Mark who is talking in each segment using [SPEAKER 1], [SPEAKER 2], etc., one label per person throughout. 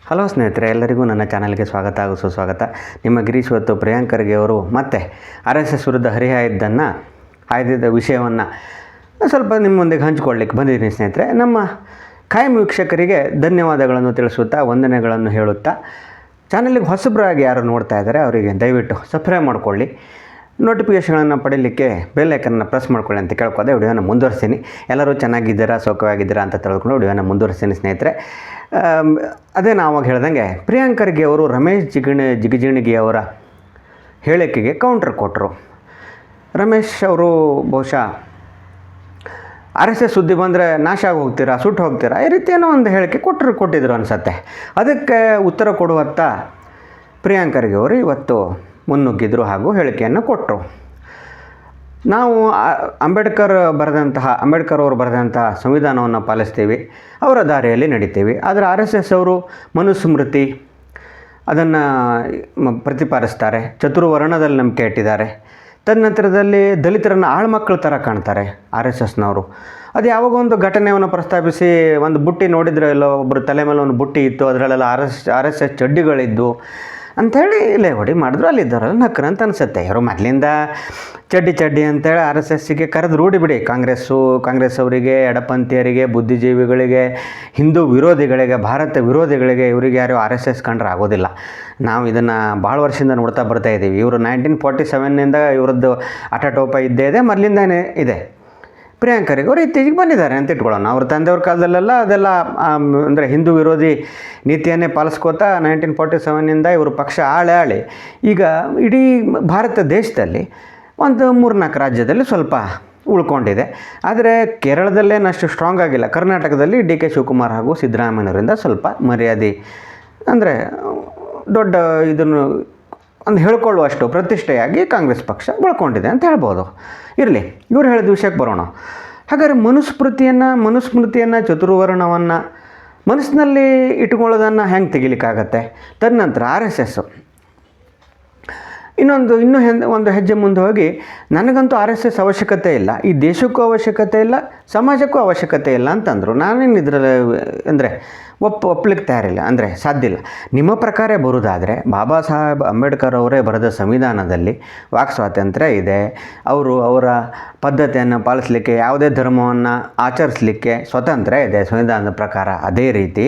[SPEAKER 1] Hello ಸ್ನೇಹಿತರೆ, ಎಲ್ಲರಿಗೂ ನನ್ನ ಚಾನಲ್ಗೆ ಸ್ವಾಗತ ಹಾಗೂ ಸುಸ್ವಾಗತ. ನಿಮ್ಮ ಗಿರೀಶ್ ಇವತ್ತು ಪ್ರಿಯಾಂಕ್ ಖರ್ಗೆ ಅವರು ಮತ್ತೆ RSS ವಿರುದ್ಧ ಹಾಯ್ದಿದ್ದ ವಿಷಯವನ್ನು ಸ್ವಲ್ಪ ನಿಮ್ಮ ಮುಂದೆಗೆ ಹಂಚಿಕೊಳ್ಳಿಕ್ಕೆ ಬಂದಿದ್ದೀನಿ ಸ್ನೇಹಿತರೆ. ನಮ್ಮ ಖಾಯಂ ವೀಕ್ಷಕರಿಗೆ ಧನ್ಯವಾದಗಳನ್ನು ತಿಳಿಸುತ್ತಾ, ವಂದನೆಗಳನ್ನು ಹೇಳುತ್ತಾ, ಚಾನಲ್ಗೆ ಹೊಸಬರಾಗಿ ಯಾರು ನೋಡ್ತಾ ಇದ್ದಾರೆ ಅವರಿಗೆ ದಯವಿಟ್ಟು ಸಬ್ಸ್ಕ್ರೈಬ್ ಮಾಡಿಕೊಳ್ಳಿ, ನೋಟಿಫಿಕೇಷನ್ಗಳನ್ನು ಪಡೀಲಿಕ್ಕೆ ಬೆಲ್ ಐಕನ್ನ ಪ್ರೆಸ್ ಮಾಡ್ಕೊಳ್ಳಿ ಅಂತ ಕೇಳ್ಕೋದೆ ವಿಡಿಯೋನ ಮುಂದುವರಿಸ್ತೀನಿ. ಎಲ್ಲರೂ ಚೆನ್ನಾಗಿದ್ದೀರಾ, ಸೌಖ್ಯವಾಗಿದ್ದೀರಾ ಅಂತ ತಿಳ್ಕೊಂಡು ವಿಡಿಯೋನ ಮುಂದುವರಿಸ್ತೀನಿ ಸ್ನೇಹಿತರೆ. ಅದೇ ನಾವು ಅವಾಗ ಹೇಳ್ದಂಗೆ ಪ್ರಿಯಾಂಕ್ ಖರ್ಗೆ ಅವರು ರಮೇಶ್ ಜಿಗಜಿಣಗಿ ಅವರ ಹೇಳಿಕೆಗೆ ಕೌಂಟರ್ ಕೊಟ್ಟರು. ರಮೇಶ್ ಅವರು ಬಹುಶಃ RSS ಸುದ್ದಿ ಬಂದರೆ ನಾಶ ಆಗಿ ಹೋಗ್ತೀರಾ, ಸುಟ್ಟು ಹೋಗ್ತೀರಾ, ಈ ರೀತಿ ಏನೋ ಒಂದು ಹೇಳಿಕೆ ಕೊಟ್ಟಿದ್ರು ಅನಿಸತ್ತೆ. ಅದಕ್ಕೆ ಉತ್ತರ ಕೊಡುವತ್ತ ಪ್ರಿಯಾಂಕ್ ಖರ್ಗೆ ಅವರು ಇವತ್ತು ಮುನ್ನುಗ್ಗಿದ್ರು ಹಾಗೂ ಹೇಳಿಕೆಯನ್ನು ಕೊಟ್ಟರು. ನಾವು ಅಂಬೇಡ್ಕರ್ ಅವರು ಬರೆದಂತಹ ಸಂವಿಧಾನವನ್ನು ಪಾಲಿಸ್ತೀವಿ, ಅವರ ದಾರಿಯಲ್ಲಿ ನಡಿತೀವಿ. ಆದರೆ RSS ಅವರು ಮನುಸ್ಮೃತಿ ಅದನ್ನು ಪ್ರತಿಪಾದಿಸ್ತಾರೆ, ಚತುರ್ವರ್ಣದಲ್ಲಿ ನಂಬಿಕೆ ಇಟ್ಟಿದ್ದಾರೆ. ತದನಂತರದಲ್ಲಿ ದಲಿತರನ್ನು ಆಳ್ಮಕ್ಕಳ ಥರ ಕಾಣ್ತಾರೆ RSSನವರು. ಅದು ಯಾವಾಗ ಒಂದು ಘಟನೆಯನ್ನು ಪ್ರಸ್ತಾಪಿಸಿ ಒಂದು ಬುಟ್ಟಿ ನೋಡಿದರೆ ಎಲ್ಲ ಒಬ್ಬರು ತಲೆ ಮೇಲೆ ಒಂದು ಬುಟ್ಟಿ ಇತ್ತು, ಅದರಲ್ಲೆಲ್ಲ RSS ಚಡ್ಡಿಗಳಿದ್ದು ಅಂಥೇಳಿ ಲೇವಡಿ ಮಾಡಿದ್ರು. ಅಲ್ಲಿದ್ದವರೆಲ್ಲ ನಕ್ಕರು ಅಂತ ಅನಿಸುತ್ತೆ. ಇವರು ಮೊದಲಿಂದ ಚಡ್ಡಿ ಅಂತೇಳಿ RSSಗೆ ಕರೆದು ರೂಢಿ ಬಿಡಿ. ಕಾಂಗ್ರೆಸ್ ಅವರಿಗೆ, ಎಡಪಂಥೀಯರಿಗೆ, ಬುದ್ಧಿಜೀವಿಗಳಿಗೆ, ಹಿಂದೂ ವಿರೋಧಿಗಳಿಗೆ, ಭಾರತ ವಿರೋಧಿಗಳಿಗೆ ಇವರಿಗೆ ಯಾರು RSS ಕಂಡ್ರೆ ಆಗೋದಿಲ್ಲ. ನಾವು ಇದನ್ನು ಭಾಳ ವರ್ಷದಿಂದ ನೋಡ್ತಾ ಬರ್ತಾ ಇದ್ದೀವಿ. ಇವರು 1947ನಿಂದ ಇವರದ್ದು ಅಟಟೋಪ ಇದ್ದೇ ಇದೆ, ಮೊದಲಿಂದನೇ ಇದೆ. ಪ್ರಿಯಾಂಕ್ ಖರ್ಗೆ ಅವರು ಇತ್ತೀಚೆಗೆ ಬಂದಿದ್ದಾರೆ ಅಂತ ಇಟ್ಕೊಳ್ಳೋಣ. ಅವ್ರ ತಂದೆಯವ್ರ ಕಾಲದಲ್ಲೆಲ್ಲ ಅದೆಲ್ಲ ಅಂದರೆ ಹಿಂದೂ ವಿರೋಧಿ ನೀತಿಯನ್ನೇ ಪಾಲಿಸ್ಕೋತಾ 1947ನಿಂದ ಇವರು ಪಕ್ಷ ಆಳಿ ಈಗ ಇಡೀ ಭಾರತ ದೇಶದಲ್ಲಿ ಒಂದು 3-4 ರಾಜ್ಯದಲ್ಲಿ ಸ್ವಲ್ಪ ಉಳ್ಕೊಂಡಿದೆ. ಆದರೆ ಕೇರಳದಲ್ಲೇನಷ್ಟು ಸ್ಟ್ರಾಂಗ್ ಆಗಿಲ್ಲ. ಕರ್ನಾಟಕದಲ್ಲಿ DK ಶಿವಕುಮಾರ್ ಹಾಗೂ ಸಿದ್ದರಾಮಯ್ಯನವರಿಂದ ಸ್ವಲ್ಪ ಮರ್ಯಾದೆ ಅಂದರೆ ದೊಡ್ಡ ಇದನ್ನು ಒಂದು ಹೇಳ್ಕೊಳ್ಳುವಷ್ಟು ಪ್ರತಿಷ್ಠೆಯಾಗಿ ಕಾಂಗ್ರೆಸ್ ಪಕ್ಷ ಉಳ್ಕೊಂಡಿದೆ ಅಂತ ಹೇಳ್ಬೋದು. ಇರಲಿ, ಇವರು ಹೇಳಿದ ವಿಷಯಕ್ಕೆ ಬರೋಣ. ಹಾಗಾದರೆ ಮನುಸ್ಮೃತಿಯನ್ನು ಚತುರ್ವರ್ಣವನ್ನು ಮನಸ್ಸಿನಲ್ಲಿ ಇಟ್ಕೊಳ್ಳೋದನ್ನು ಹೆಂಗೆ ತೆಗಿಲಿಕ್ಕಾಗತ್ತೆ? ತದನಂತರ RSS ಒಂದು ಹೆಜ್ಜೆ ಮುಂದೆ ಹೋಗಿ ನನಗಂತೂ RSS ಅವಶ್ಯಕತೆ ಇಲ್ಲ, ಈ ದೇಶಕ್ಕೂ ಅವಶ್ಯಕತೆ ಇಲ್ಲ, ಸಮಾಜಕ್ಕೂ ಅವಶ್ಯಕತೆ ಇಲ್ಲ ಅಂತಂದರು. ನಾನೇನು ಇದರಲ್ಲಿ ಅಂದರೆ ಒಪ್ಪಲಿಕ್ಕೆ ತಯಾರಿಲ್ಲ, ಅಂದರೆ ಸಾಧ್ಯ ಇಲ್ಲ. ನಿಮ್ಮ ಪ್ರಕಾರ ಬರೋದಾದರೆ ಬಾಬಾ ಸಾಹೇಬ್ ಅಂಬೇಡ್ಕರ್ ಅವರೇ ಬರೆದ ಸಂವಿಧಾನದಲ್ಲಿ ವಾಕ್ ಸ್ವಾತಂತ್ರ್ಯ ಇದೆ, ಅವರ ಪದ್ಧತಿಯನ್ನು ಪಾಲಿಸಲಿಕ್ಕೆ, ಯಾವುದೇ ಧರ್ಮವನ್ನು ಆಚರಿಸಲಿಕ್ಕೆ ಸ್ವತಂತ್ರ ಇದೆ ಸಂವಿಧಾನದ ಪ್ರಕಾರ. ಅದೇ ರೀತಿ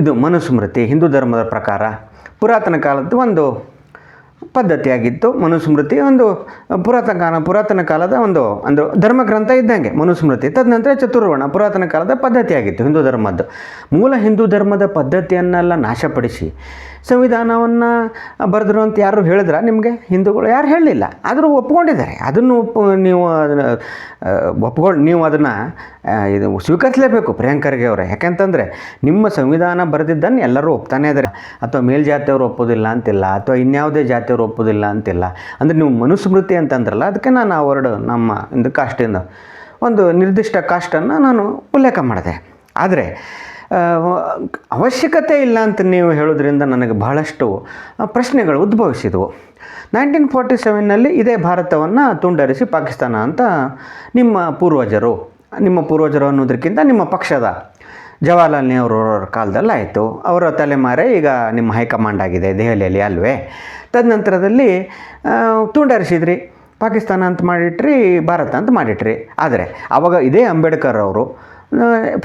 [SPEAKER 1] ಇದು ಮನುಸ್ಮೃತಿ ಹಿಂದೂ ಧರ್ಮದ ಪ್ರಕಾರ ಪುರಾತನ ಕಾಲದ್ದು ಒಂದು ಪದ್ಧತಿಯಾಗಿತ್ತು. ಮನುಸ್ಮೃತಿ ಒಂದು ಪುರಾತನ ಕಾಲದ ಒಂದು ಧರ್ಮಗ್ರಂಥ ಇದ್ದಂಗೆ ಮನುಸ್ಮೃತಿ. ತದನಂತರ ಚತುರ್ವರ್ಣ ಪುರಾತನ ಕಾಲದ ಪದ್ಧತಿಯಾಗಿತ್ತು ಹಿಂದೂ ಧರ್ಮದ್ದು. ಮೂಲ ಹಿಂದೂ ಧರ್ಮದ ಪದ್ಧತಿಯನ್ನೆಲ್ಲ ನಾಶಪಡಿಸಿ ಸಂವಿಧಾನವನ್ನು ಬರೆದ್ರು ಅಂತ ಯಾರು ಹೇಳಿದ್ರ ನಿಮಗೆ? ಹಿಂದೂಗಳು ಯಾರು ಹೇಳಲಿಲ್ಲ, ಆದರೂ ಒಪ್ಕೊಂಡಿದ್ದಾರೆ. ಅದನ್ನು ನೀವು ಅದನ್ನು ಇದು ಸ್ವೀಕರಿಸಲೇಬೇಕು ಪ್ರಿಯಾಂಕ್ ಖರ್ಗೆ ಅವರೇ. ಯಾಕೆಂತಂದರೆ ನಿಮ್ಮ ಸಂವಿಧಾನ ಬರೆದಿದ್ದನ್ನು ಎಲ್ಲರೂ ಒಪ್ತಾನೇ ಇದ್ದಾರೆ. ಅಥವಾ ಮೇಲ್ಜಾತಿಯವರು ಒಪ್ಪೋದಿಲ್ಲ ಅಂತಿಲ್ಲ, ಅಥವಾ ಇನ್ಯಾವುದೇ ಜಾತಿಯವರು ಒಪ್ಪೋದಿಲ್ಲ ಅಂತಿಲ್ಲ. ಅಂದರೆ ನೀವು ಮನುಸ್ಮೃತಿ ಅಂತಂದ್ರಲ್ಲ, ಅದಕ್ಕೆ ನಾನು ಆ ವರ್ಡ್ ನಮ್ಮ ಕಾಸ್ಟಿಂದ ಒಂದು ನಿರ್ದಿಷ್ಟ ಕಾಸ್ಟನ್ನು ನಾನು ಉಲ್ಲೇಖ ಮಾಡಿದೆ. ಆದರೆ ಅವಶ್ಯಕತೆ ಇಲ್ಲ ಅಂತ ನೀವು ಹೇಳೋದ್ರಿಂದ ನನಗೆ ಬಹಳಷ್ಟು ಪ್ರಶ್ನೆಗಳು ಉದ್ಭವಿಸಿದವು. 1947ನಲ್ಲಿ ಇದೇ ಭಾರತವನ್ನು ತುಂಡರಿಸಿ ಪಾಕಿಸ್ತಾನ ಅಂತ ನಿಮ್ಮ ಪೂರ್ವಜರು ಅನ್ನೋದಕ್ಕಿಂತ ನಿಮ್ಮ ಪಕ್ಷದ ಜವಾಹರ್ಲಾಲ್ ನೆಹರು ಅವರ ಕಾಲದಲ್ಲಿ ಆಯಿತು. ಅವರ ತಲೆಮಾರೇ ಈಗ ನಿಮ್ಮ ಹೈಕಮಾಂಡ್ ಆಗಿದೆ ದೆಹಲಿಯಲ್ಲಿ, ಅಲ್ವೇ? ತದನಂತರದಲ್ಲಿ ತುಂಡರಿಸಿದ್ರಿ, ಪಾಕಿಸ್ತಾನ ಅಂತ ಮಾಡಿಟ್ರಿ, ಭಾರತ ಅಂತ ಮಾಡಿಟ್ರಿ. ಆದರೆ ಆವಾಗ ಇದೇ ಅಂಬೇಡ್ಕರ್ ಅವರು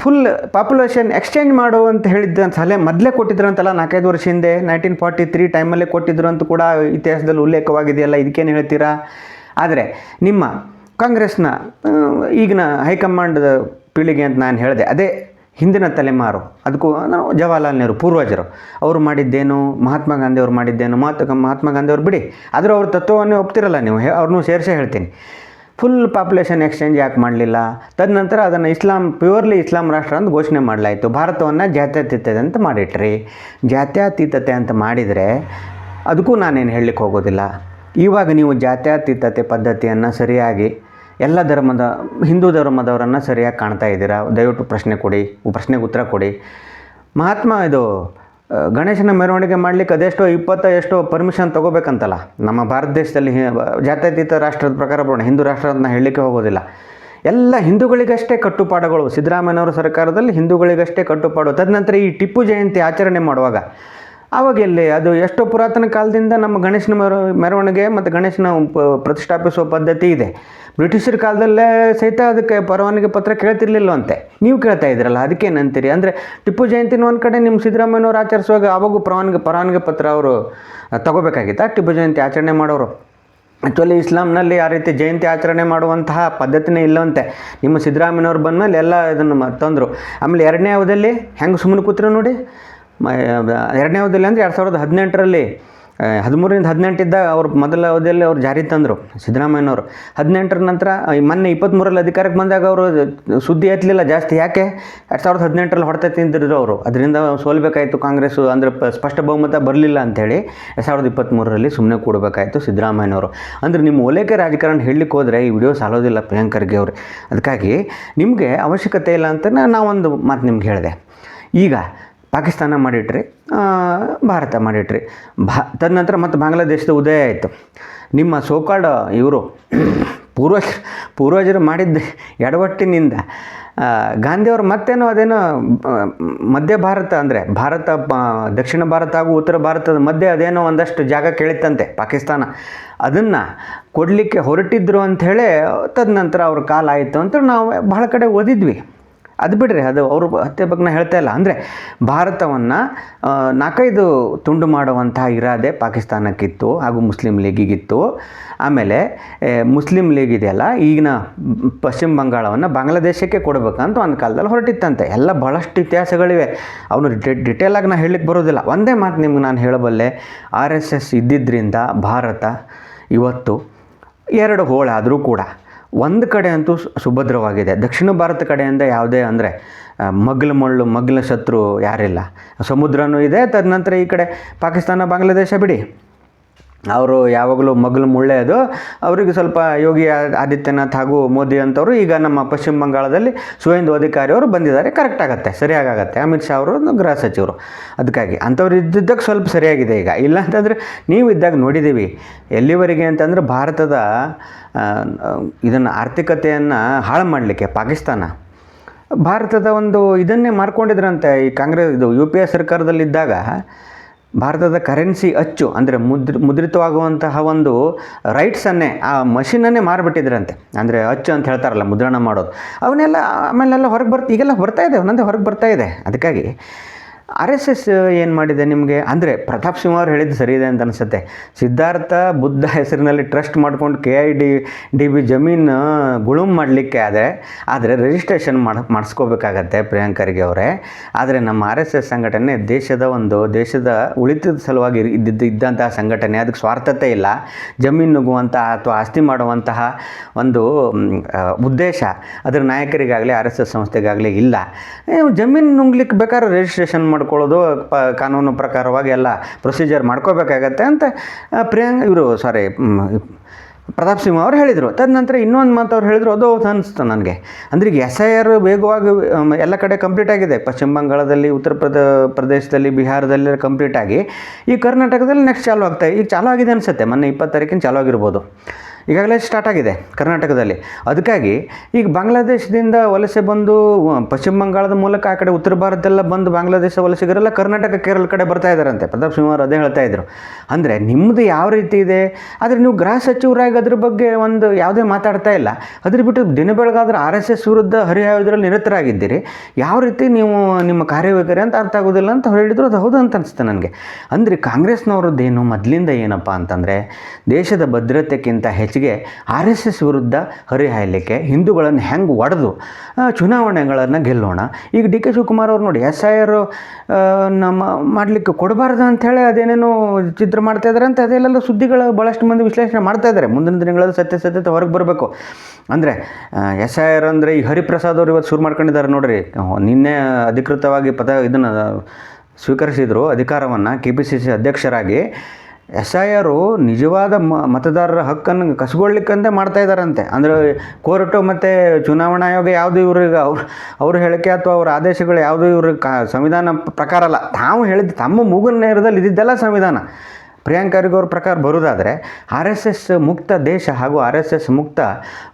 [SPEAKER 1] ಫುಲ್ ಪಾಪ್ಯುಲೇಷನ್ ಎಕ್ಸ್ಚೇಂಜ್ ಮಾಡು ಅಂತ ಹೇಳಿದ್ದಂತ ಸಲಹೆ ಮೊದಲೇ ಕೊಟ್ಟಿದ್ರಂತಲ್ಲ 4-5 ವರ್ಷ ಹಿಂದೆ. 1943 ಟೈಮಲ್ಲೇ ಕೊಟ್ಟಿದ್ರು ಅಂತ ಕೂಡ ಇತಿಹಾಸದಲ್ಲಿ ಉಲ್ಲೇಖವಾಗಿದೆಯಲ್ಲ, ಇದಕ್ಕೇನು ಹೇಳ್ತೀರಾ? ಆದರೆ ನಿಮ್ಮ ಕಾಂಗ್ರೆಸ್ನ ಈಗಿನ ಹೈಕಮಾಂಡ್ ಪೀಳಿಗೆ ಅಂತ ನಾನು ಹೇಳಿದೆ, ಅದೇ ಹಿಂದಿನ ತಲೆಮಾರು, ಅದಕ್ಕೂ ನಾನು ಜವಾಹರ್ಲಾಲ್ ನೆಹರು ಪೂರ್ವಜರು ಅವರು ಮಾಡಿದ್ದೇನು, ಮಹಾತ್ಮ ಗಾಂಧಿ ಅವರು ಮಾಡಿದ್ದೇನು, ಮಹಾತ್ಮ ಗಾಂಧಿ ಅವ್ರು ಬಿಡಿ, ಆದರೂ ಅವ್ರ ತತ್ವವನ್ನೇ ಒಪ್ತಿರಲ್ಲ ನೀವು, ಅವ್ರನ್ನೂ ಸೇರಿಸೇ ಹೇಳ್ತೀನಿ. ಫುಲ್ ಪಾಪ್ಯುಲೇಷನ್ ಎಕ್ಸ್ಚೇಂಜ್ ಯಾಕೆ ಮಾಡಲಿಲ್ಲ? ತದನಂತರ ಅದನ್ನು ಪ್ಯೂರ್ಲಿ ಇಸ್ಲಾಂ ರಾಷ್ಟ್ರ ಅಂತ ಘೋಷಣೆ ಮಾಡಲಾಯಿತು. ಭಾರತವನ್ನು ಜಾತ್ಯತೀತತೆ ಅಂತ ಮಾಡಿಟ್ರಿ. ಜಾತ್ಯತೀತತೆ ಅಂತ ಮಾಡಿದರೆ ಅದಕ್ಕೂ ನಾನೇನು ಹೇಳಲಿಕ್ಕೆ ಹೋಗೋದಿಲ್ಲ. ಇವಾಗ ನೀವು ಜಾತ್ಯತೀತತೆ ಪದ್ಧತಿಯನ್ನು ಸರಿಯಾಗಿ ಎಲ್ಲ ಹಿಂದೂ ಧರ್ಮದವರನ್ನು ಸರಿಯಾಗಿ ಕಾಣ್ತಾ ಇದ್ದೀರಾ? ದಯವಿಟ್ಟು ಪ್ರಶ್ನೆಗೆ ಉತ್ತರ ಕೊಡಿ. ಗಣೇಶನ ಮೆರವಣಿಗೆ ಮಾಡಲಿಕ್ಕೆ ಅದೆಷ್ಟೋ 20 ಪರ್ಮಿಷನ್ ತೊಗೋಬೇಕಂತಲ್ಲ ನಮ್ಮ ಭಾರತ ದೇಶದಲ್ಲಿ. ಜಾತ್ಯತೀತ ರಾಷ್ಟ್ರದ ಪ್ರಕಾರ ಬರೋಣ, ಹಿಂದೂ ರಾಷ್ಟ್ರ ಅಂತ ಹೇಳಲಿಕ್ಕೆ ಹೋಗೋದಿಲ್ಲ. ಎಲ್ಲ ಹಿಂದೂಗಳಿಗಷ್ಟೇ ಕಟ್ಟುಪಾಡುಗಳು. ಸಿದ್ದರಾಮಯ್ಯನವರ ಸರ್ಕಾರದಲ್ಲಿ ಹಿಂದೂಗಳಿಗಷ್ಟೇ ಕಟ್ಟುಪಾಡು. ತದನಂತರ ಈ ಟಿಪ್ಪು ಜಯಂತಿ ಆಚರಣೆ ಮಾಡುವಾಗ ಆವಾಗೆಲ್ಲಿ ಅದು ಎಷ್ಟೋ ಪುರಾತನ ಕಾಲದಿಂದ ನಮ್ಮ ಗಣೇಶನ ಮೆರವಣಿಗೆ ಮತ್ತು ಗಣೇಶನ ಪ್ರತಿಷ್ಠಾಪಿಸುವ ಪದ್ಧತಿ ಇದೆ. ಬ್ರಿಟಿಷರ ಕಾಲದಲ್ಲೇ ಸಹಿತ ಅದಕ್ಕೆ ಪರವಾನಗಿ ಪತ್ರ ಕೇಳ್ತಿರ್ಲಿಲ್ಲವಂತೆ. ನೀವು ಕೇಳ್ತಾ ಇದ್ರಲ್ಲ, ಅದಕ್ಕೇನಂತೀರಿ? ಅಂದರೆ ಟಿಪ್ಪು ಜಯಂತಿನ ಒಂದು ಕಡೆ ನಿಮ್ಮ ಸಿದ್ದರಾಮಯ್ಯನವ್ರು ಆಚರಿಸುವಾಗ ಆವಾಗೂ ಪರವಾನಗಿ ಪತ್ರ ಅವರು ತಗೋಬೇಕಾಗಿತ್ತಾ ಟಿಪ್ಪು ಜಯಂತಿ ಆಚರಣೆ ಮಾಡೋರು? ಆ್ಯಕ್ಚುಲಿ ಇಸ್ಲಾಂನಲ್ಲಿ ಆ ರೀತಿ ಜಯಂತಿ ಆಚರಣೆ ಮಾಡುವಂತಹ ಪದ್ಧತಿನೇ ಇಲ್ಲವಂತೆ. ನಿಮ್ಮ ಸಿದ್ದರಾಮಯ್ಯನವ್ರು ಬಂದಮೇಲೆ ಎಲ್ಲ ಇದನ್ನು ತಂದರು. ಆಮೇಲೆ ಎರಡನೇ ಅವಧಿಯಲ್ಲಿ ಹೆಂಗೆ ಸುಮ್ಮನೆ ಕೂತ್ರು ನೋಡಿ. ಎರಡನೇ ಅವಧಿಯಲ್ಲಿ ಅಂದರೆ 2018ರಲ್ಲಿ 13-18 ಇದ್ದಾಗ ಅವ್ರು ಮೊದಲ ಅವಧಿಯಲ್ಲಿ ಅವ್ರು ಜಾರಿ ತಂದರು ಸಿದ್ದರಾಮಯ್ಯನವರು. 18ರ ನಂತರ ಮೊನ್ನೆ 23ರಲ್ಲಿ ಅಧಿಕಾರಕ್ಕೆ ಬಂದಾಗ ಅವರು ಸುದ್ದಿ ಎತ್ತಲಿಲ್ಲ ಜಾಸ್ತಿ. ಯಾಕೆ? 2018ರಲ್ಲಿ ಹೊಡೆತ ತಿಂದಿದ್ರು ಅವರು. ಅದರಿಂದ ಸೋಲ್ಬೇಕಾಯಿತು ಕಾಂಗ್ರೆಸ್ಸು. ಅಂದರೆ ಸ್ಪಷ್ಟ ಬಹುಮತ ಬರಲಿಲ್ಲ ಅಂಥೇಳಿ 2023ರಲ್ಲಿ ಸುಮ್ಮನೆ ಕೂಡಬೇಕಾಯಿತು ಸಿದ್ದರಾಮಯ್ಯನವರು. ಅಂದರೆ ನಿಮ್ಮ ಓಲೈಕೆ ರಾಜಕಾರಣ ಹೇಳಲಿಕ್ಕೆ ಹೋದರೆ ಈ ವಿಡಿಯೋ ಸಾಲೋದಿಲ್ಲ ಪ್ರಿಯಾಂಕ್ ಖರ್ಗೆ ಅವರು. ಅದಕ್ಕಾಗಿ ನಿಮಗೆ ಅವಶ್ಯಕತೆ ಇಲ್ಲ ಅಂತ ನಾವೊಂದು ಮಾತು ನಿಮ್ಗೆ ಹೇಳಿದೆ. ಈಗ ಪಾಕಿಸ್ತಾನ ಮಾಡಿಟ್ರಿ, ಭಾರತ ಮಾಡಿಟ್ರಿ, ತದನಂತರ ಮತ್ತು ಬಾಂಗ್ಲಾದೇಶದ ಉದಯ ಆಯಿತು. ನಿಮ್ಮ ಸೋಕಾಲ್ಡ್ ಇವರು ಪೂರ್ವಜರು ಮಾಡಿದ್ದ ಎಡವಟ್ಟಿನಿಂದ ಗಾಂಧಿಯವರು ಮತ್ತೇನೋ ಅದೇನೋ ಮಧ್ಯ ಭಾರತ ಅಂದರೆ ದಕ್ಷಿಣ ಭಾರತ ಹಾಗೂ ಉತ್ತರ ಭಾರತದ ಮಧ್ಯೆ ಅದೇನೋ ಒಂದಷ್ಟು ಜಾಗ ಕೇಳಿತ್ತಂತೆ ಪಾಕಿಸ್ತಾನ. ಅದನ್ನು ಕೊಡಲಿಕ್ಕೆ ಹೊರಟಿದ್ರು ಅಂಥೇಳಿ ತದನಂತರ ಅವ್ರ ಕಾಲ ಆಯಿತು ಅಂತ ನಾವು ಬಹಳ ಕಡೆ ಓದಿದ್ವಿ. ಅದು ಬಿಡ್ರಿ, ಅದು ಅವ್ರ ಹತ್ಯೆ ಬಗ್ಗೆ ನಾನು ಹೇಳ್ತಾ ಇಲ್ಲ. ಅಂದರೆ ಭಾರತವನ್ನು 4-5 ತುಂಡು ಮಾಡುವಂತಹ ಇರಾದೆ ಪಾಕಿಸ್ತಾನಕ್ಕಿತ್ತು ಹಾಗೂ ಮುಸ್ಲಿಂ ಲೀಗಿಗಿತ್ತು. ಆಮೇಲೆ ಮುಸ್ಲಿಂ ಲೀಗ್ ಇದೆಯಲ್ಲ, ಈಗಿನ ಪಶ್ಚಿಮ ಬಂಗಾಳವನ್ನು ಬಾಂಗ್ಲಾದೇಶಕ್ಕೆ ಕೊಡಬೇಕಂತ ಒಂದು ಕಾಲದಲ್ಲಿ ಹೊರಟಿತ್ತಂತೆ. ಎಲ್ಲ ಭಾಳಷ್ಟು ಇತಿಹಾಸಗಳಿವೆ, ಅವನು ಡಿಟೇಲಾಗಿ ನಾನು ಹೇಳಲಿಕ್ಕೆ ಬರೋದಿಲ್ಲ. ಒಂದೇ ಮಾತು ನಿಮ್ಗೆ ನಾನು ಹೇಳಬಲ್ಲೆ, RSS ಇದ್ದಿದ್ದರಿಂದ ಭಾರತ ಇವತ್ತು 2 ಹೋಳಾದರೂ ಕೂಡ ಒಂದು ಕಡೆ ಅಂತೂ ಸುಭದ್ರವಾಗಿದೆ. ದಕ್ಷಿಣ ಭಾರತ ಕಡೆಯಿಂದ ಯಾವುದೇ ಅಂದರೆ ಮಗ್ಲ ಶತ್ರು ಯಾರಿಲ್ಲ. ಸಮುದ್ರನೂ ಇದೆ. ತದನಂತರ ಈ ಕಡೆ ಪಾಕಿಸ್ತಾನ ಬಾಂಗ್ಲಾದೇಶ ಬಿಡಿ, ಅವರು ಯಾವಾಗಲೂ ಮುಳ್ಳೆ ಅದು. ಅವರಿಗೆ ಸ್ವಲ್ಪ ಯೋಗಿ ಆದಿತ್ಯನಾಥ್ ಹಾಗೂ ಮೋದಿ ಅಂತವರು ಈಗ ನಮ್ಮ ಪಶ್ಚಿಮ ಬಂಗಾಳದಲ್ಲಿ ಸುವೇಂದು ಅಧಿಕಾರಿ ಅವರು ಬಂದಿದ್ದಾರೆ. ಕರೆಕ್ಟ್ ಆಗುತ್ತೆ, ಸರಿಯಾಗತ್ತೆ. ಅಮಿತ್ ಶಾ ಅವರು ಗೃಹ ಸಚಿವರು. ಅದಕ್ಕಾಗಿ ಅಂಥವ್ರು ಇದ್ದಿದ್ದಾಗ ಸ್ವಲ್ಪ ಸರಿಯಾಗಿದೆ. ಈಗ ಇಲ್ಲ ಅಂತಂದರೆ ನೀವು ಇದ್ದಾಗ ನೋಡಿದ್ದೀವಿ ಎಲ್ಲಿವರೆಗೆ ಅಂತಂದರೆ ಭಾರತದ ಇದನ್ನು ಆರ್ಥಿಕತೆಯನ್ನು ಹಾಳು ಮಾಡಲಿಕ್ಕೆ ಪಾಕಿಸ್ತಾನ ಭಾರತದ ಒಂದು ಇದನ್ನೇ ಮಾರ್ಕೊಂಡಿದ್ರಂತೆ. ಈ ಕಾಂಗ್ರೆಸ್ UPA ಸರ್ಕಾರದಲ್ಲಿದ್ದಾಗ ಭಾರತದ ಕರೆನ್ಸಿ ಅಚ್ಚು ಅಂದರೆ ಮುದ್ರಿತವಾಗುವಂತಹ ಒಂದು ರೈಟ್ಸನ್ನೇ ಆ ಮಷಿನನ್ನೇ ಮಾರಿಬಿಟ್ಟಿದ್ರಂತೆ. ಅಂದರೆ ಅಚ್ಚು ಅಂತ ಹೇಳ್ತಾರಲ್ಲ, ಮುದ್ರಣ ಮಾಡೋದು, ಅವನ್ನೆಲ್ಲ ಆಮೇಲೆಲ್ಲ ಹೊರಗೆ ಈಗೆಲ್ಲ ಬರ್ತಾಯಿದೆ, ಒಂದೊಂದೇ ಹೊರಗೆ ಬರ್ತಾಯಿದೆ. ಅದಕ್ಕಾಗಿ RSS ಏನು ಮಾಡಿದೆ ನಿಮಗೆ ಅಂದರೆ, ಪ್ರತಾಪ್ ಸಿಂಹ ಅವ್ರು ಹೇಳಿದ್ದು ಸರಿ ಇದೆ ಅಂತ ಅನಿಸುತ್ತೆ. ಸಿದ್ಧಾರ್ಥ ಬುದ್ಧ ಹೆಸರಿನಲ್ಲಿ ಟ್ರಸ್ಟ್ ಮಾಡ್ಕೊಂಡು KIDB ಜಮೀನು ಗುಳುಮ್ ಮಾಡಲಿಕ್ಕೆ ಆದರೆ ರಿಜಿಸ್ಟ್ರೇಷನ್ ಮಾಡಿಸ್ಕೋಬೇಕಾಗತ್ತೆ ಪ್ರಿಯಾಂಕ್ ಖರ್ಗೆ ಅವರೇ. ಆದರೆ ನಮ್ಮ RSS ಸಂಘಟನೆ ದೇಶದ ಉಳಿತದ ಸಲುವಾಗಿ ಇದ್ದಂತಹ ಸಂಘಟನೆ. ಅದಕ್ಕೆ ಸ್ವಾರ್ಥತೆ ಇಲ್ಲ. ಜಮೀನು ನುಗ್ಗುವಂತಹ ಅಥವಾ ಆಸ್ತಿ ಮಾಡುವಂತಹ ಒಂದು ಉದ್ದೇಶ ಅದರ ನಾಯಕರಿಗಾಗಲಿ RSS ಸಂಸ್ಥೆಗಾಗಲಿ ಇಲ್ಲ. ಜಮೀನು ನುಂಗ್ಲಿಕ್ಕೆ ಬೇಕಾದ್ರೆ ರಿಜಿಸ್ಟ್ರೇಷನ್ ಮಾಡ್ಕೊಳ್ಳೋದು ಕಾನೂನು ಪ್ರಕಾರವಾಗಿ ಎಲ್ಲ ಪ್ರೊಸೀಜರ್ ಮಾಡ್ಕೋಬೇಕಾಗತ್ತೆ ಅಂತ ಪ್ರತಾಪ್ ಸಿಂಹ ಅವರು ಹೇಳಿದರು. ತದನಂತರ ಇನ್ನೊಂದು ಮಾತು ಅವ್ರು ಹೇಳಿದರು, ಅದು ಅನಿಸ್ತು ನನಗೆ. ಅಂದರೆ ಈಗ SIR ವೇಗವಾಗಿ ಎಲ್ಲ ಕಡೆ ಕಂಪ್ಲೀಟ್ ಆಗಿದೆ. ಪಶ್ಚಿಮ ಬಂಗಾಳದಲ್ಲಿ, ಉತ್ತರ ಪ್ರದೇಶದಲ್ಲಿ, ಬಿಹಾರದಲ್ಲಿ ಕಂಪ್ಲೀಟ್ ಆಗಿ ಈ ಕರ್ನಾಟಕದಲ್ಲಿ ನೆಕ್ಸ್ಟ್ ಚಾಲೂ ಆಗ್ತಾಯಿದೆ. ಈಗ ಚಾಲೂ ಆಗಿದೆ ಅನಿಸುತ್ತೆ. ಮೊನ್ನೆ 20 ತಾರೀಕಿನ ಚಾಲೂ ಆಗಿರ್ಬೋದು. ಈಗಾಗಲೇ ಸ್ಟಾರ್ಟ್ ಆಗಿದೆ ಕರ್ನಾಟಕದಲ್ಲಿ. ಅದಕ್ಕಾಗಿ ಈಗ ಬಾಂಗ್ಲಾದೇಶದಿಂದ ವಲಸೆ ಬಂದು ಪಶ್ಚಿಮ ಬಂಗಾಳದ ಮೂಲಕ ಆ ಕಡೆ ಉತ್ತರ ಭಾರತೆಲ್ಲ ಬಂದು ಬಾಂಗ್ಲಾದೇಶ ವಲಸಿಗರೆಲ್ಲ ಕರ್ನಾಟಕ ಕೇರಳ ಕಡೆ ಬರ್ತಾ ಇದ್ದಾರಂತೆ. ಪ್ರತಾಪ್ ಸಿಂಹ ಅವರು ಅದೇ ಹೇಳ್ತಾ ಇದ್ರು. ಅಂದರೆ ನಿಮ್ಮದು ಯಾವ ರೀತಿ ಇದೆ, ಆದರೆ ನೀವು ಗೃಹ ಸಚಿವರಾಗಿ ಅದ್ರ ಬಗ್ಗೆ ಒಂದು ಯಾವುದೇ ಮಾತಾಡ್ತಾ ಇಲ್ಲ. ಅದ್ರ ಬಿಟ್ಟು ದಿನ ಬೆಳಗಾದ್ರೆ RSS ವಿರುದ್ಧ ಹರಿಹಾಯೋದ್ರಲ್ಲಿ ನಿರತರಾಗಿದ್ದೀರಿ. ಯಾವ ರೀತಿ ನೀವು ನಿಮ್ಮ ಕಾರ್ಯವೈಖರಿ ಅಂತ ಅರ್ಥ ಆಗೋದಿಲ್ಲ ಅಂತ ಹೇಳಿದ್ರು. ಅದು ಹೌದು ಅಂತ ಅನಿಸುತ್ತೆ ನನಗೆ. ಅಂದರೆ ಕಾಂಗ್ರೆಸ್ನವ್ರದ್ದೇನು ಮೊದಲಿಂದ ಏನಪ್ಪ ಅಂತಂದರೆ, ದೇಶದ ಭದ್ರತೆಗಿಂತ ಹೆಚ್ಚಿಗೆ RSS ವಿರುದ್ಧ ಹರಿಹಾಯಲಿಕ್ಕೆ, ಹಿಂದೂಗಳನ್ನು ಹೆಂಗೆ ಒಡೆದು ಚುನಾವಣೆಗಳನ್ನು ಗೆಲ್ಲೋಣ. ಈಗ DK ಶಿವಕುಮಾರ್ ಅವ್ರು ನೋಡಿ, SIR ನಮ್ಮ ಮಾಡಲಿಕ್ಕೆ ಕೊಡಬಾರ್ದು ಅಂಥೇಳಿ ಅದೇನೇನೋ ಚಿತ್ರ ಮಾಡ್ತಾಯಿದ್ದಾರೆ ಅಂತ ಅದೆಲ್ಲ ಸುದ್ದಿಗಳು ಭಾಳಷ್ಟು ಮಂದಿ ವಿಶ್ಲೇಷಣೆ ಮಾಡ್ತಾಯಿದ್ದಾರೆ. ಮುಂದಿನ ದಿನಗಳಲ್ಲಿ ಸತ್ಯತೆ ಹೊರಗೆ ಬರಬೇಕು. ಅಂದರೆ SIR ಅಂದರೆ ಈ ಹರಿಪ್ರಸಾದ್ ಅವರು ಇವತ್ತು ಶುರು ಮಾಡ್ಕೊಂಡಿದ್ದಾರೆ ನೋಡ್ರಿ. ನಿನ್ನೆ ಅಧಿಕೃತವಾಗಿ ಇದನ್ನು ಸ್ವೀಕರಿಸಿದರು ಅಧಿಕಾರವನ್ನು KPCC ಅಧ್ಯಕ್ಷರಾಗಿ. SIR ನಿಜವಾದ ಮತದಾರರ ಹಕ್ಕನ್ನು ಕಸ್ಗೊಳ್ಲಿಕ್ಕಂತೆ ಮಾಡ್ತಾಯಿದ್ದಾರಂತೆ. ಅಂದರೆ ಕೋರ್ಟು ಮತ್ತು ಚುನಾವಣಾ ಆಯೋಗ ಯಾವುದು ಇವ್ರಿಗೆ ಅವ್ರ ಹೇಳಿಕೆ ಅಥವಾ ಅವ್ರ ಆದೇಶಗಳು ಯಾವುದು ಇವ್ರಿಗೆ ಸಂವಿಧಾನ ಪ್ರಕಾರ ಅಲ್ಲ. ತಾವು ಹೇಳಿದ್ದು ತಮ್ಮ ಮೂಗಿನ ನೇರದಲ್ಲಿ ಇದ್ದಿದ್ದೆಲ್ಲ ಸಂವಿಧಾನ. ಪ್ರಿಯಾಂಕ್ ಖರ್ಗೆ ಅವ್ರ ಪ್ರಕಾರ ಬರೋದಾದರೆ ಆರ್ ಎಸ್ ಎಸ್ ಮುಕ್ತ ದೇಶ ಹಾಗೂ ಆರ್ ಎಸ್ ಎಸ್ ಮುಕ್ತ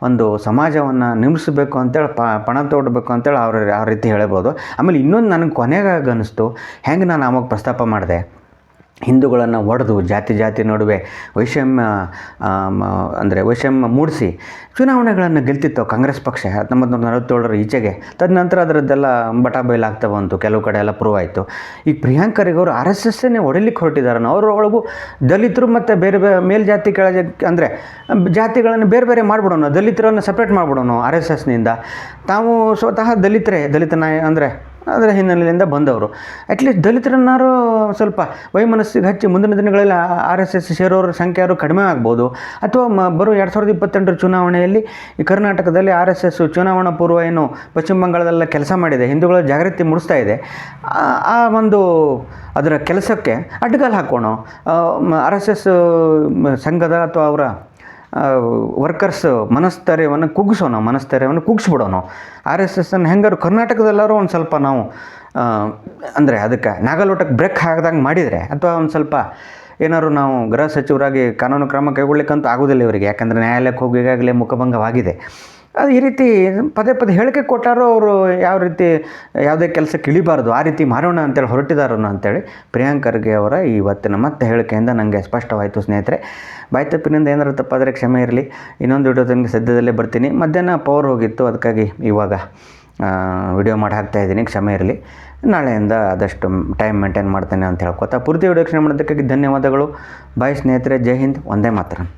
[SPEAKER 1] ಒಂದು ಸಮಾಜವನ್ನು ನಿರ್ಮಿಸಬೇಕು ಅಂತೇಳಿ ಪಣ ತೊಡಬೇಕು ಅಂತೇಳಿ ಆ ರೀತಿ ಹೇಳ್ಬೋದು. ಆಮೇಲೆ ಇನ್ನೊಂದು ನನಗೆ ಕೊನೆಗಾಗಿ ಅನ್ನಿಸ್ತು, ಹೆಂಗೆ ನಾನು ಆವಾಗ ಪ್ರಸ್ತಾಪ ಮಾಡಿದೆ, ಹಿಂದೂಗಳನ್ನು ಒಡೆದು ಜಾತಿ ನಡುವೆ ವೈಷಮ್ಯ ಮೂಡಿಸಿ ಚುನಾವಣೆಗಳನ್ನು ಗೆಲ್ತಿತ್ತು ಕಾಂಗ್ರೆಸ್ ಪಕ್ಷ 1947 ಈಚೆಗೆ. ತದನಂತರ ಅದರದ್ದೆಲ್ಲ ಬಯಲಾಗ್ತಾ ಬಂತು, ಕೆಲವು ಕಡೆ ಎಲ್ಲ ಪ್ರೂವ್ ಆಯಿತು. ಈಗ ಪ್ರಿಯಾಂಕ್ ಖರ್ಗೆ ಅವರು ಆರ್ ಎಸ್ ಎಸ್ಸನ್ನೇ ಹೊಡಿಲಿಕ್ಕೆ ಹೊರಟಿದ್ದಾರೆ. ಅವರೊಳಗೂ ದಲಿತರು ಮತ್ತು ಬೇರೆ ಮೇಲ್ಜಾತಿ ಅಂದರೆ ಜಾತಿಗಳನ್ನು ಬೇರೆ ಮಾಡಿಬಿಡೋಣ, ದಲಿತರನ್ನು ಸಪ್ರೇಟ್ ಮಾಡಿಬಿಡೋಣ ಆರ್ ಎಸ್ ಎಸ್ನಿಂದ. ತಾವು ಸ್ವತಃ ದಲಿತ ಅದರ ಹಿನ್ನೆಲೆಯಿಂದ ಬಂದವರು. ಅಟ್ಲೀಸ್ಟ್ ದಲಿತರನ್ನಾರು ಸ್ವಲ್ಪ ವೈಮನಸ್ಸಿಗೆ ಹಚ್ಚಿ ಮುಂದಿನ ದಿನಗಳಲ್ಲಿ ಆರ್ ಎಸ್ ಎಸ್ ಸೇರೋರ ಸಂಖ್ಯೆ ಕಡಿಮೆ ಆಗ್ಬೋದು. ಅಥವಾ ಬರೋ 2028 ಚುನಾವಣೆಯಲ್ಲಿ ಈ ಕರ್ನಾಟಕದಲ್ಲಿ ಆರ್ ಎಸ್ ಎಸ್ ಚುನಾವಣಾ ಪೂರ್ವ ಏನು ಪಶ್ಚಿಮ ಬಂಗಾಳದಲ್ಲ ಕೆಲಸ ಮಾಡಿದೆ, ಹಿಂದೂಗಳ ಜಾಗೃತಿ ಮೂಡಿಸ್ತಾ ಇದೆ, ಅದರ ಕೆಲಸಕ್ಕೆ ಅಡ್ಡಗಾಲು ಹಾಕೋಣ. ಆರ್ ಎಸ್ ಎಸ್ ಸಂಘದ ಅಥವಾ ಅವರ ವರ್ಕರ್ಸ್ ಮನಸ್ಥೈರ್ಯವನ್ನು ಕುಗ್ಗಿಸ್ಬಿಡೋಣ. ಆರ್ ಎಸ್ ಎಸ್ಸನ್ನು ಹೆಂಗಾರು ಕರ್ನಾಟಕದಲ್ಲಾರು ಒಂದು ಸ್ವಲ್ಪ ನಾವು ಅದಕ್ಕೆ ನಾಗಲೋಟಕ್ಕೆ ಬ್ರೇಕ್ ಹಾಕಿದಂಗೆ ಮಾಡಿದರೆ, ಅಥವಾ ಒಂದು ಸ್ವಲ್ಪ ಏನಾದ್ರು ನಾವು ಗೃಹ ಸಚಿವರಾಗಿ ಕಾನೂನು ಕ್ರಮ ಕೈಗೊಳ್ಳಿಕ್ಕಂತೂ ಆಗೋದಿಲ್ಲ ಇವರಿಗೆ, ಯಾಕಂದರೆ ನ್ಯಾಯಾಲಯಕ್ಕೆ ಹೋಗಿ ಈಗಾಗಲೇ ಮುಖಭಂಗವಾಗಿದೆ. ಅದು ಈ ರೀತಿ ಪದೇ ಹೇಳಿಕೆ ಕೊಟ್ಟಾರೋ ಅವರು ಯಾವ ರೀತಿ ಯಾವುದೇ ಕೆಲಸಕ್ಕೆ ಇಳಿಬಾರ್ದು, ಆ ರೀತಿ ಮಾಡೋಣ ಅಂತೇಳಿ ಹೊರಟಿದಾರೋ ಅಂತೇಳಿ ಪ್ರಿಯಾಂಕ್ ಖರ್ಗೆ ಅವರ ಇವತ್ತಿನ ಮತ್ತೆ ಹೇಳಿಕೆಯಿಂದ ನನಗೆ ಸ್ಪಷ್ಟವಾಯಿತು. ಸ್ನೇಹಿತರೆ, ಬಾಯ್ತಪ್ಪಿನಿಂದ ಏನಾರು ತಪ್ಪಾದರೆ ಕ್ಷಮೆ ಇರಲಿ. ಇನ್ನೊಂದು ವಿಡಿಯೋದೊಂದಿಗೆ ಸದ್ಯದಲ್ಲೇ ಬರ್ತೀನಿ. ಮಧ್ಯಾಹ್ನ ಪವರ್ ಹೋಗಿತ್ತು, ಅದಕ್ಕಾಗಿ ಇವಾಗ ವಿಡಿಯೋ ಮಾಡಿ ಹಾಕ್ತಾಯಿದ್ದೀನಿ, ಕ್ಷಮೆ ಇರಲಿ. ನಾಳೆಯಿಂದ ಆದಷ್ಟು ಟೈಮ್ ಮೇಂಟೈನ್ ಮಾಡ್ತೇನೆ ಅಂತ ಹೇಳ್ಕೊತಾ ಪೂರ್ತಿ ವಿಡಿಯೋ ಕ್ಷಮೆ ಮಾಡೋದಕ್ಕಾಗಿ ಧನ್ಯವಾದಗಳು. ಬಾಯ್ ಸ್ನೇಹಿತರೆ, ಜೈ ಹಿಂದ್, ವಂದೇ ಮಾತರಂ.